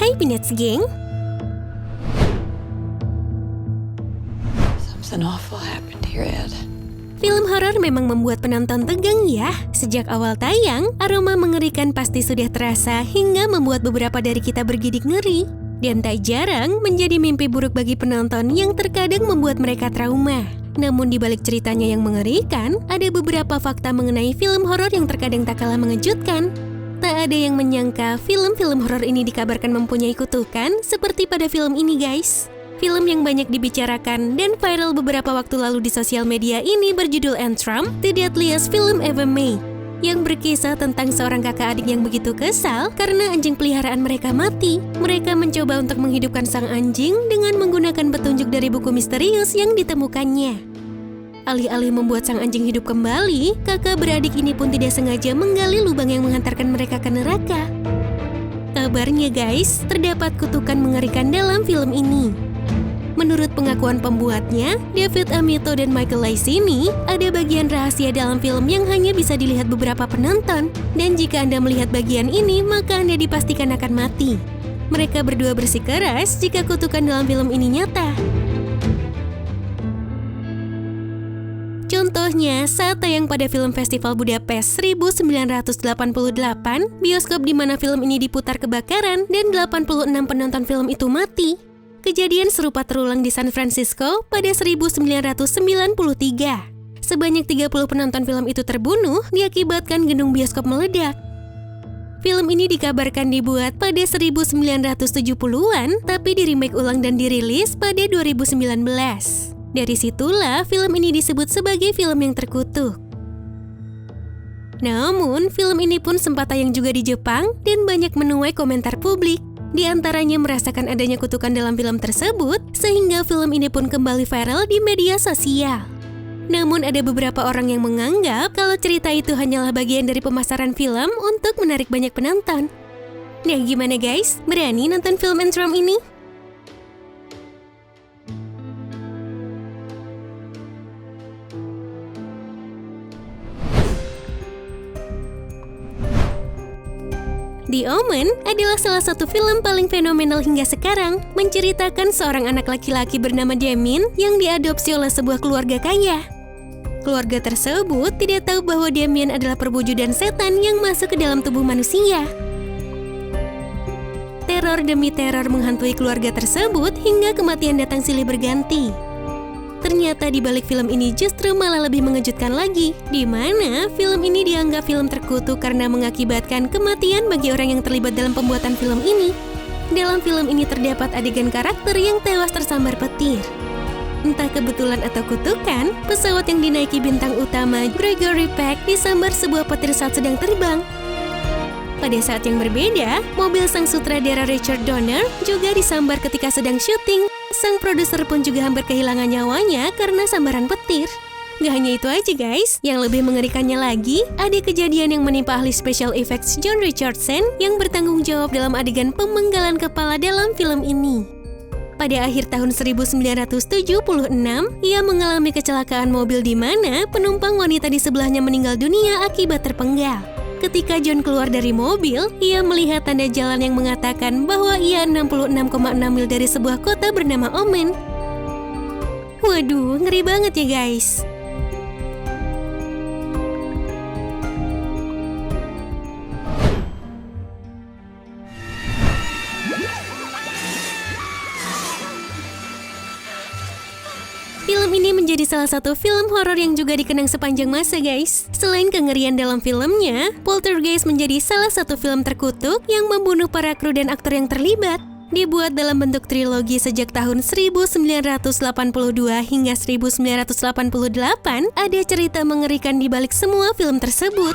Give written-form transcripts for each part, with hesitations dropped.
Hai Peanuts Gang. Something awful happened here, Ed. Film horor memang membuat penonton tegang ya. Sejak awal tayang, aroma mengerikan pasti sudah terasa hingga membuat beberapa dari kita bergidik ngeri. Dan tak jarang menjadi mimpi buruk bagi penonton yang terkadang membuat mereka trauma. Namun di balik ceritanya yang mengerikan, ada beberapa fakta mengenai film horor yang terkadang tak kalah mengejutkan. Tak ada yang menyangka film-film horor ini dikabarkan mempunyai kutukan seperti pada film ini guys. Film yang banyak dibicarakan dan viral beberapa waktu lalu di sosial media ini berjudul Antrum, The Deadliest Film Ever Made, yang berkisah tentang seorang kakak adik yang begitu kesal karena anjing peliharaan mereka mati. Mereka mencoba untuk menghidupkan sang anjing dengan menggunakan petunjuk dari buku misterius yang ditemukannya. Alih-alih membuat sang anjing hidup kembali, kakak beradik ini pun tidak sengaja menggali lubang yang menghantarkan mereka ke neraka. Kabarnya guys, terdapat kutukan mengerikan dalam film ini. Menurut pengakuan pembuatnya, David Amito dan Michael Laisini, ada bagian rahasia dalam film yang hanya bisa dilihat beberapa penonton. Dan jika Anda melihat bagian ini, maka Anda dipastikan akan mati. Mereka berdua bersikeras jika kutukan dalam film ini nyata. Contohnya, saat tayang pada Film Festival Budapest 1988, bioskop di mana film ini diputar kebakaran dan 86 penonton film itu mati. Kejadian serupa terulang di San Francisco pada 1993. Sebanyak 30 penonton film itu terbunuh diakibatkan gedung bioskop meledak. Film ini dikabarkan dibuat pada 1970-an, tapi di-remake ulang dan dirilis pada 2019. Dari situlah film ini disebut sebagai film yang terkutuk. Namun, film ini pun sempat tayang juga di Jepang dan banyak menuai komentar publik. Di antaranya merasakan adanya kutukan dalam film tersebut, sehingga film ini pun kembali viral di media sosial. Namun ada beberapa orang yang menganggap kalau cerita itu hanyalah bagian dari pemasaran film untuk menarik banyak penonton. Nah gimana guys, berani nonton film Antrum ini? The Omen adalah salah satu film paling fenomenal hingga sekarang, menceritakan seorang anak laki-laki bernama Damien yang diadopsi oleh sebuah keluarga kaya. Keluarga tersebut tidak tahu bahwa Damien adalah perwujudan setan yang masuk ke dalam tubuh manusia. Teror demi teror menghantui keluarga tersebut hingga kematian datang silih berganti. Ternyata di balik film ini justru malah lebih mengejutkan lagi, di mana film ini dianggap film terkutuk karena mengakibatkan kematian bagi orang yang terlibat dalam pembuatan film ini. Dalam film ini terdapat adegan karakter yang tewas tersambar petir. Entah kebetulan atau kutukan, pesawat yang dinaiki bintang utama Gregory Peck disambar sebuah petir saat sedang terbang. Pada saat yang berbeda, mobil sang sutradara Richard Donner juga disambar ketika sedang syuting. Sang produser pun juga hampir kehilangan nyawanya karena sambaran petir. Gak hanya itu aja guys, yang lebih mengerikannya lagi, ada kejadian yang menimpa ahli special effects John Richardson yang bertanggung jawab dalam adegan pemenggalan kepala dalam film ini. Pada akhir tahun 1976, ia mengalami kecelakaan mobil di mana penumpang wanita di sebelahnya meninggal dunia akibat terpenggal. Ketika John keluar dari mobil, ia melihat tanda jalan yang mengatakan bahwa ia 66,6 mil dari sebuah kota bernama Omen. Waduh, ngeri banget ya guys. Film ini menjadi salah satu film horor yang juga dikenang sepanjang masa guys. Selain kengerian dalam filmnya, Poltergeist menjadi salah satu film terkutuk yang membunuh para kru dan aktor yang terlibat. Dibuat dalam bentuk trilogi sejak tahun 1982 hingga 1988, ada cerita mengerikan di balik semua film tersebut.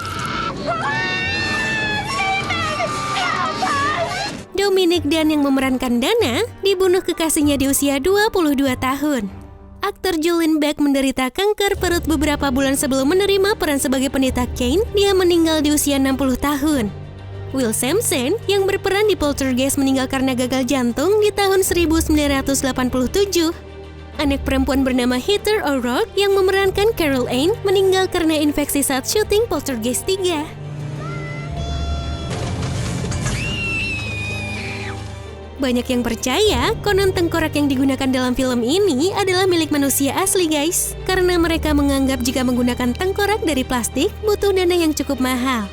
Dominic Dunne yang memerankan Dana dibunuh kekasihnya di usia 22 tahun. Aktor Julian Beck menderita kanker perut beberapa bulan sebelum menerima peran sebagai pendeta Kane. Dia meninggal di usia 60 tahun. Will Sampson yang berperan di Poltergeist meninggal karena gagal jantung di tahun 1987. Anak perempuan bernama Heather O'Rourke yang memerankan Carol Anne meninggal karena infeksi saat syuting Poltergeist 3. Banyak yang percaya konon tengkorak yang digunakan dalam film ini adalah milik manusia asli guys. Karena mereka menganggap jika menggunakan tengkorak dari plastik butuh dana yang cukup mahal.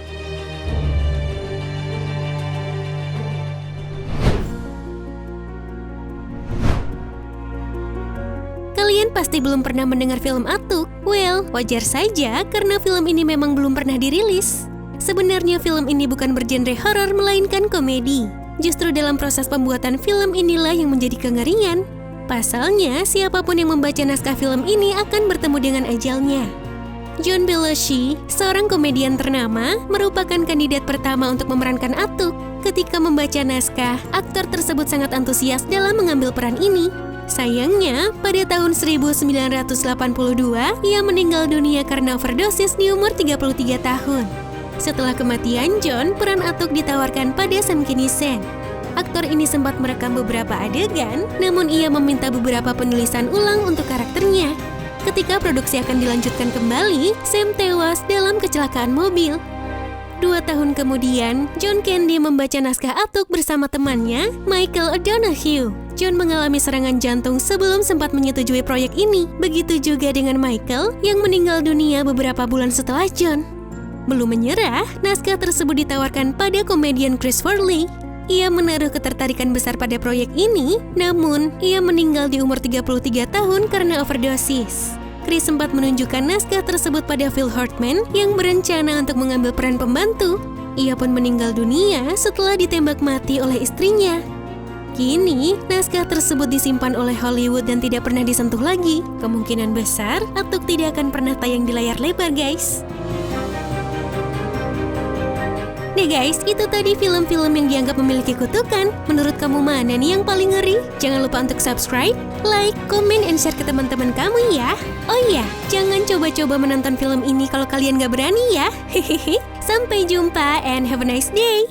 Kalian pasti belum pernah mendengar film Atuk. Well, wajar saja karena film ini memang belum pernah dirilis. Sebenarnya film ini bukan bergenre horor melainkan komedi. Justru dalam proses pembuatan film inilah yang menjadi kengerian. Pasalnya, siapapun yang membaca naskah film ini akan bertemu dengan ajalnya. John Belushi, seorang komedian ternama, merupakan kandidat pertama untuk memerankan Atuk. Ketika membaca naskah, aktor tersebut sangat antusias dalam mengambil peran ini. Sayangnya, pada tahun 1982, ia meninggal dunia karena overdosis di umur 33 tahun. Setelah kematian John, peran Atuk ditawarkan pada Sam Kinison. Aktor ini sempat merekam beberapa adegan, namun ia meminta beberapa penulisan ulang untuk karakternya. Ketika produksi akan dilanjutkan kembali, Sam tewas dalam kecelakaan mobil. 2 tahun kemudian, John Candy membaca naskah Atuk bersama temannya, Michael O'Donoghue. John mengalami serangan jantung sebelum sempat menyetujui proyek ini. Begitu juga dengan Michael yang meninggal dunia beberapa bulan setelah John. Belum menyerah, naskah tersebut ditawarkan pada komedian Chris Farley. Ia menaruh ketertarikan besar pada proyek ini, namun ia meninggal di umur 33 tahun karena overdosis. Chris sempat menunjukkan naskah tersebut pada Phil Hartman yang berencana untuk mengambil peran pembantu. Ia pun meninggal dunia setelah ditembak mati oleh istrinya. Kini, naskah tersebut disimpan oleh Hollywood dan tidak pernah disentuh lagi. Kemungkinan besar, Atuk tidak akan pernah tayang di layar lebar, guys. Nah guys, itu tadi film-film yang dianggap memiliki kutukan. Menurut kamu mana nih yang paling ngeri? Jangan lupa untuk subscribe, like, komen, and share ke teman-teman kamu ya. Oh iya, jangan coba-coba menonton film ini kalau kalian gak berani ya. Hehehe. Sampai jumpa and have a nice day.